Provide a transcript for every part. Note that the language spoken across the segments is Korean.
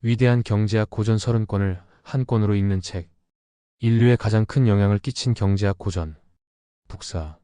위대한 경제학 고전 30권을 한 권으로 읽는 책. 인류에 가장 큰 영향을 끼친 경제학 고전. 북사.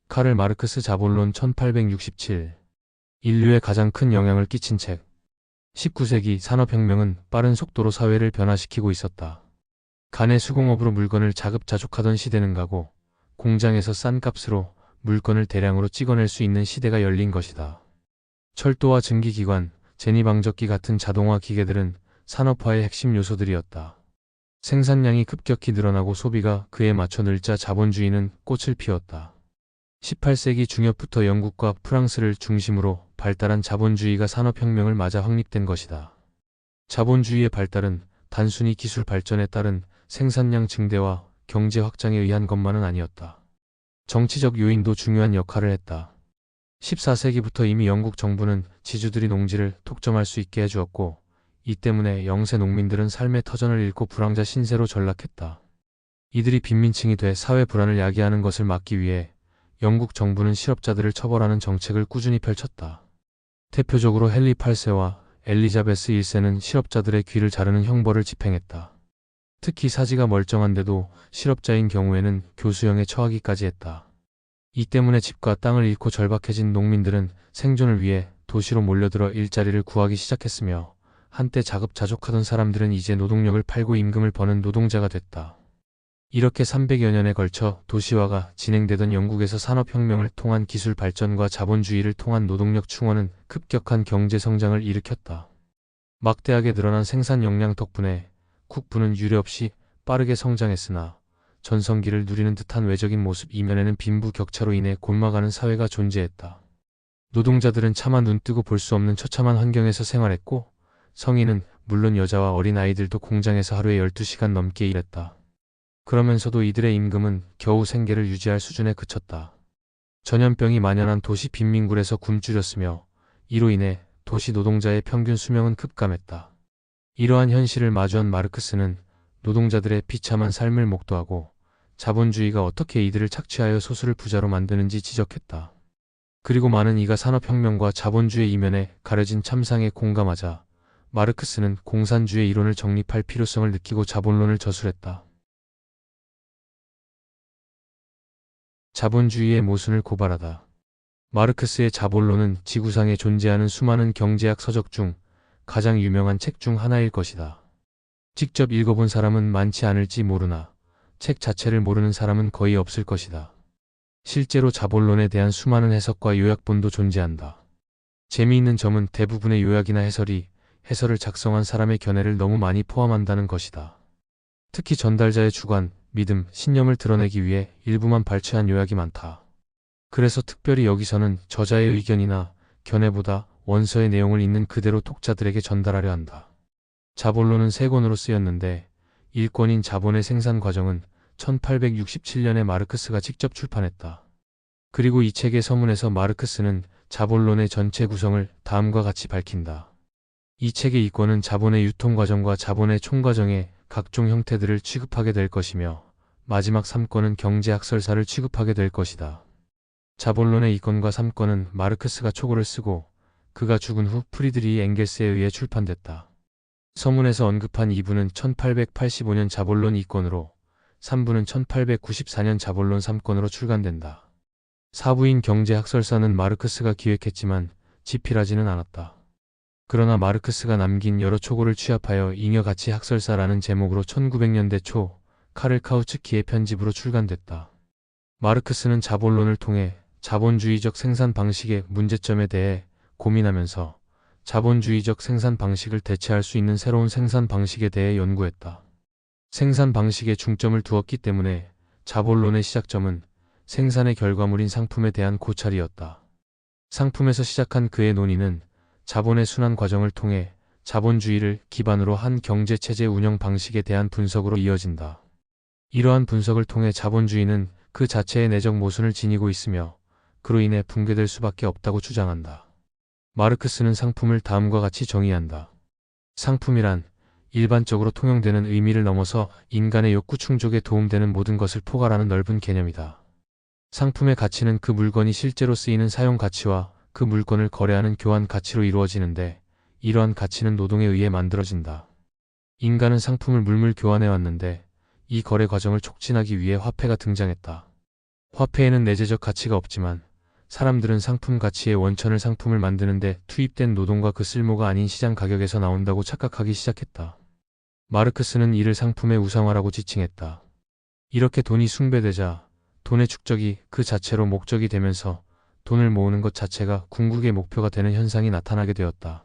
카를 마르크스 자본론 1867. 인류에 가장 큰 영향을 끼친 책. 19세기 산업혁명은 빠른 속도로 사회를 변화시키고 있었다. 간의 수공업으로 물건을 자급자족하던 시대는 가고 공장에서 싼 값으로 물건을 대량으로 찍어낼 수 있는 시대가 열린 것이다. 철도와 증기기관, 제니방적기 같은 자동화 기계들은 산업화의 핵심 요소들이었다. 생산량이 급격히 늘어나고 소비가 그에 맞춰 늘자 자본주의는 꽃을 피웠다. 18세기 중엽부터 영국과 프랑스를 중심으로 발달한 자본주의가 산업혁명을 맞아 확립된 것이다. 자본주의의 발달은 단순히 기술 발전에 따른 생산량 증대와 경제 확장에 의한 것만은 아니었다. 정치적 요인도 중요한 역할을 했다. 14세기부터 이미 영국 정부는 지주들이 농지를 독점할 수 있게 해주었고, 이 때문에 영세 농민들은 삶의 터전을 잃고 불황자 신세로 전락했다. 이들이 빈민층이 돼 사회 불안을 야기하는 것을 막기 위해 영국 정부는 실업자들을 처벌하는 정책을 꾸준히 펼쳤다. 대표적으로 헨리 8세와 엘리자베스 1세는 실업자들의 귀를 자르는 형벌을 집행했다. 특히 사지가 멀쩡한데도 실업자인 경우에는 교수형에 처하기까지 했다. 이 때문에 집과 땅을 잃고 절박해진 농민들은 생존을 위해 도시로 몰려들어 일자리를 구하기 시작했으며, 한때 자급자족하던 사람들은 이제 노동력을 팔고 임금을 버는 노동자가 됐다. 이렇게 300여 년에 걸쳐 도시화가 진행되던 영국에서 산업혁명을 통한 기술 발전과 자본주의를 통한 노동력 충원은 급격한 경제 성장을 일으켰다. 막대하게 늘어난 생산 역량 덕분에 국부는 유례없이 빠르게 성장했으나, 전성기를 누리는 듯한 외적인 모습 이면에는 빈부격차로 인해 곪아가는 사회가 존재했다. 노동자들은 차마 눈뜨고 볼 수 없는 처참한 환경에서 생활했고, 성인은 물론 여자와 어린 아이들도 공장에서 하루에 12시간 넘게 일했다. 그러면서도 이들의 임금은 겨우 생계를 유지할 수준에 그쳤다. 전염병이 만연한 도시 빈민굴에서 굶주렸으며, 이로 인해 도시 노동자의 평균 수명은 급감했다. 이러한 현실을 마주한 마르크스는 노동자들의 비참한 삶을 목도하고 자본주의가 어떻게 이들을 착취하여 소수를 부자로 만드는지 지적했다. 그리고 많은 이가 산업혁명과 자본주의 이면에 가려진 참상에 공감하자 마르크스는 공산주의 이론을 정립할 필요성을 느끼고 자본론을 저술했다. 자본주의의 모순을 고발하다. 마르크스의 자본론은 지구상에 존재하는 수많은 경제학 서적 중 가장 유명한 책 중 하나일 것이다. 직접 읽어본 사람은 많지 않을지 모르나 책 자체를 모르는 사람은 거의 없을 것이다. 실제로 자본론에 대한 수많은 해석과 요약본도 존재한다. 재미있는 점은 대부분의 요약이나 해설이 해설을 작성한 사람의 견해를 너무 많이 포함한다는 것이다. 특히 전달자의 주관, 믿음, 신념을 드러내기 위해 일부만 발췌한 요약이 많다. 그래서 특별히 여기서는 저자의 의견이나 견해보다 원서의 내용을 있는 그대로 독자들에게 전달하려 한다. 자본론은 3권으로 쓰였는데 1권인 자본의 생산 과정은 1867년에 마르크스가 직접 출판했다. 그리고 이 책의 서문에서 마르크스는 자본론의 전체 구성을 다음과 같이 밝힌다. 이 책의 2권은 자본의 유통 과정과 자본의 총과정의 각종 형태들을 취급하게 될 것이며, 마지막 3권은 경제학설사를 취급하게 될 것이다. 자본론의 2권과 3권은 마르크스가 초고를 쓰고 그가 죽은 후 프리드리히 엥겔스에 의해 출판됐다. 서문에서 언급한 2부는 1885년 자본론 2권으로, 3부는 1894년 자본론 3권으로 출간된다. 4부인 경제학설사는 마르크스가 기획했지만 집필하지는 않았다. 그러나 마르크스가 남긴 여러 초고를 취합하여 잉여가치 학설사라는 제목으로 1900년대 초 카를 카우츠키의 편집으로 출간됐다. 마르크스는 자본론을 통해 자본주의적 생산 방식의 문제점에 대해 고민하면서 자본주의적 생산 방식을 대체할 수 있는 새로운 생산 방식에 대해 연구했다. 생산 방식에 중점을 두었기 때문에 자본론의 시작점은 생산의 결과물인 상품에 대한 고찰이었다. 상품에서 시작한 그의 논의는 자본의 순환 과정을 통해 자본주의를 기반으로 한 경제체제 운영 방식에 대한 분석으로 이어진다. 이러한 분석을 통해 자본주의는 그 자체의 내적 모순을 지니고 있으며 그로 인해 붕괴될 수밖에 없다고 주장한다. 마르크스는 상품을 다음과 같이 정의한다. 상품이란 일반적으로 통용되는 의미를 넘어서 인간의 욕구 충족에 도움되는 모든 것을 포괄하는 넓은 개념이다. 상품의 가치는 그 물건이 실제로 쓰이는 사용 가치와 그 물건을 거래하는 교환 가치로 이루어지는데, 이러한 가치는 노동에 의해 만들어진다. 인간은 상품을 물물 교환해왔는데 이 거래 과정을 촉진하기 위해 화폐가 등장했다. 화폐에는 내재적 가치가 없지만 사람들은 상품 가치의 원천을 상품을 만드는데 투입된 노동과 그 쓸모가 아닌 시장 가격에서 나온다고 착각하기 시작했다. 마르크스는 이를 상품의 우상화라고 지칭했다. 이렇게 돈이 숭배되자 돈의 축적이 그 자체로 목적이 되면서 돈을 모으는 것 자체가 궁극의 목표가 되는 현상이 나타나게 되었다.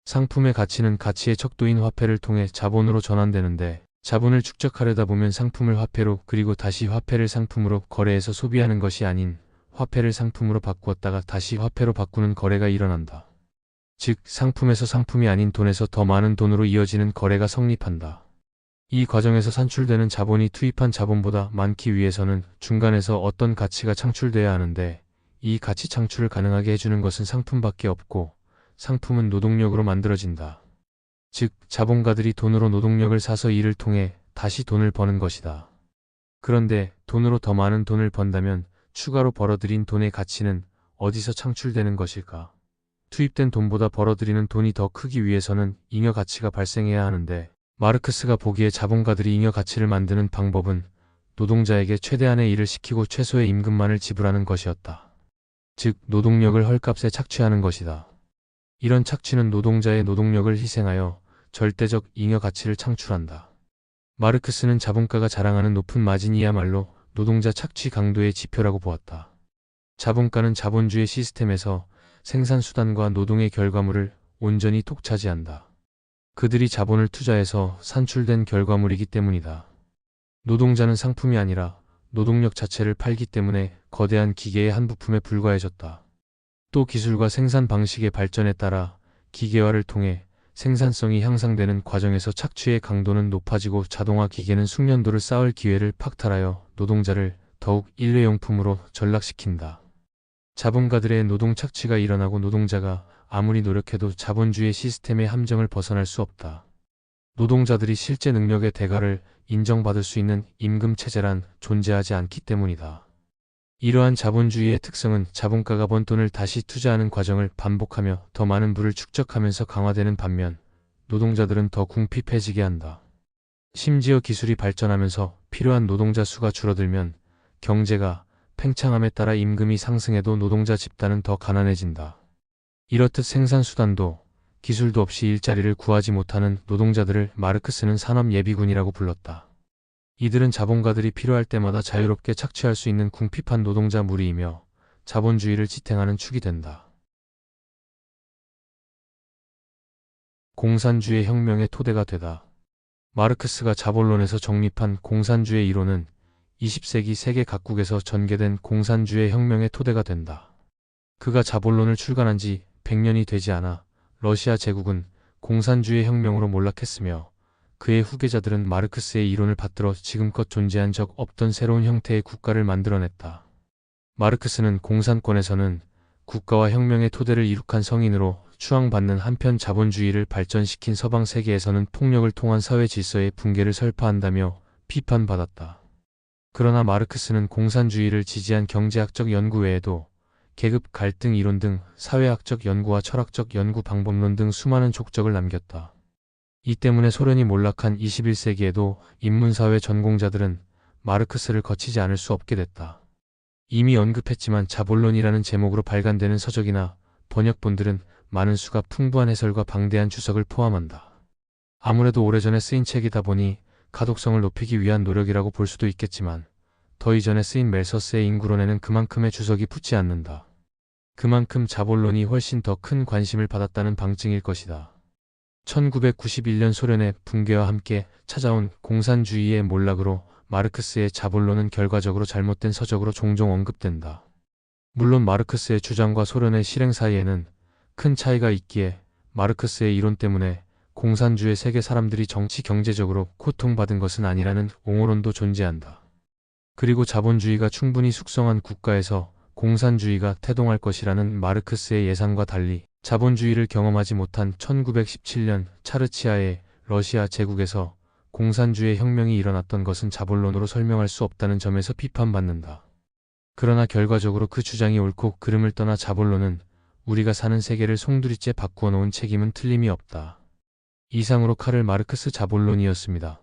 상품의 가치는 가치의 척도인 화폐를 통해 자본으로 전환되는데 자본을 축적하려다 보면 상품을 화폐로 그리고 다시 화폐를 상품으로 거래해서 소비하는 것이 아닌 화폐를 상품으로 바꾸었다가 다시 화폐로 바꾸는 거래가 일어난다. 즉 상품에서 상품이 아닌 돈에서 더 많은 돈으로 이어지는 거래가 성립한다. 이 과정에서 산출되는 자본이 투입한 자본보다 많기 위해서는 중간에서 어떤 가치가 창출돼야 하는데 이 가치 창출을 가능하게 해주는 것은 상품밖에 없고 상품은 노동력으로 만들어진다. 즉 자본가들이 돈으로 노동력을 사서 이를 통해 다시 돈을 버는 것이다. 그런데 돈으로 더 많은 돈을 번다면 추가로 벌어들인 돈의 가치는 어디서 창출되는 것일까? 투입된 돈보다 벌어들이는 돈이 더 크기 위해서는 잉여 가치가 발생해야 하는데 마르크스가 보기에 자본가들이 잉여 가치를 만드는 방법은 노동자에게 최대한의 일을 시키고 최소의 임금만을 지불하는 것이었다. 즉 노동력을 헐값에 착취하는 것이다. 이런 착취는 노동자의 노동력을 희생하여 절대적 잉여 가치를 창출한다. 마르크스는 자본가가 자랑하는 높은 마진이야말로 노동자 착취 강도의 지표라고 보았다. 자본가는 자본주의 시스템에서 생산수단과 노동의 결과물을 온전히 독차지한다. 그들이 자본을 투자해서 산출된 결과물이기 때문이다. 노동자는 상품이 아니라 노동력 자체를 팔기 때문에 거대한 기계의 한 부품에 불과해졌다. 또 기술과 생산 방식의 발전에 따라 기계화를 통해 생산성이 향상되는 과정에서 착취의 강도는 높아지고 자동화 기계는 숙련도를 쌓을 기회를 박탈하여 노동자를 더욱 일회용품으로 전락시킨다. 자본가들의 노동 착취가 일어나고 노동자가 아무리 노력해도 자본주의 시스템의 함정을 벗어날 수 없다. 노동자들이 실제 능력의 대가를 인정받을 수 있는 임금체제란 존재하지 않기 때문이다. 이러한 자본주의의 특성은 자본가가 번 돈을 다시 투자하는 과정을 반복하며 더 많은 부를 축적하면서 강화되는 반면 노동자들은 더 궁핍해지게 한다. 심지어 기술이 발전하면서 필요한 노동자 수가 줄어들면 경제가 팽창함에 따라 임금이 상승해도 노동자 집단은 더 가난해진다. 이렇듯 생산수단도 기술도 없이 일자리를 구하지 못하는 노동자들을 마르크스는 산업예비군이라고 불렀다. 이들은 자본가들이 필요할 때마다 자유롭게 착취할 수 있는 궁핍한 노동자 무리이며 자본주의를 지탱하는 축이 된다. 공산주의 혁명의 토대가 되다. 마르크스가 자본론에서 정립한 공산주의 이론은 20세기 세계 각국에서 전개된 공산주의 혁명의 토대가 된다. 그가 자본론을 출간한 지 100년이 되지 않아 러시아 제국은 공산주의 혁명으로 몰락했으며 그의 후계자들은 마르크스의 이론을 받들어 지금껏 존재한 적 없던 새로운 형태의 국가를 만들어냈다. 마르크스는 공산권에서는 국가와 혁명의 토대를 이룩한 성인으로 추앙받는 한편 자본주의를 발전시킨 서방 세계에서는 폭력을 통한 사회 질서의 붕괴를 설파한다며 비판받았다. 그러나 마르크스는 공산주의를 지지한 경제학적 연구 외에도 계급 갈등 이론 등 사회학적 연구와 철학적 연구 방법론 등 수많은 족적을 남겼다. 이 때문에 소련이 몰락한 21세기에도 인문사회 전공자들은 마르크스를 거치지 않을 수 없게 됐다. 이미 언급했지만 자본론이라는 제목으로 발간되는 서적이나 번역본들은 많은 수가 풍부한 해설과 방대한 주석을 포함한다. 아무래도 오래전에 쓰인 책이다 보니 가독성을 높이기 위한 노력이라고 볼 수도 있겠지만 더 이전에 쓰인 멜서스의 인구론에는 그만큼의 주석이 붙지 않는다. 그만큼 자본론이 훨씬 더 큰 관심을 받았다는 방증일 것이다. 1991년 소련의 붕괴와 함께 찾아온 공산주의의 몰락으로 마르크스의 자본론은 결과적으로 잘못된 서적으로 종종 언급된다. 물론 마르크스의 주장과 소련의 실행 사이에는 큰 차이가 있기에 마르크스의 이론 때문에 공산주의 세계 사람들이 정치 경제적으로 고통받은 것은 아니라는 옹호론도 존재한다. 그리고 자본주의가 충분히 숙성한 국가에서 공산주의가 태동할 것이라는 마르크스의 예상과 달리 자본주의를 경험하지 못한 1917년 차르치아의 러시아 제국에서 공산주의 혁명이 일어났던 것은 자본론으로 설명할 수 없다는 점에서 비판받는다. 그러나 결과적으로 그 주장이 옳고 그름을 떠나 자본론은 우리가 사는 세계를 송두리째 바꾸어 놓은 책임은 틀림이 없다. 이상으로 카를 마르크스 자본론이었습니다.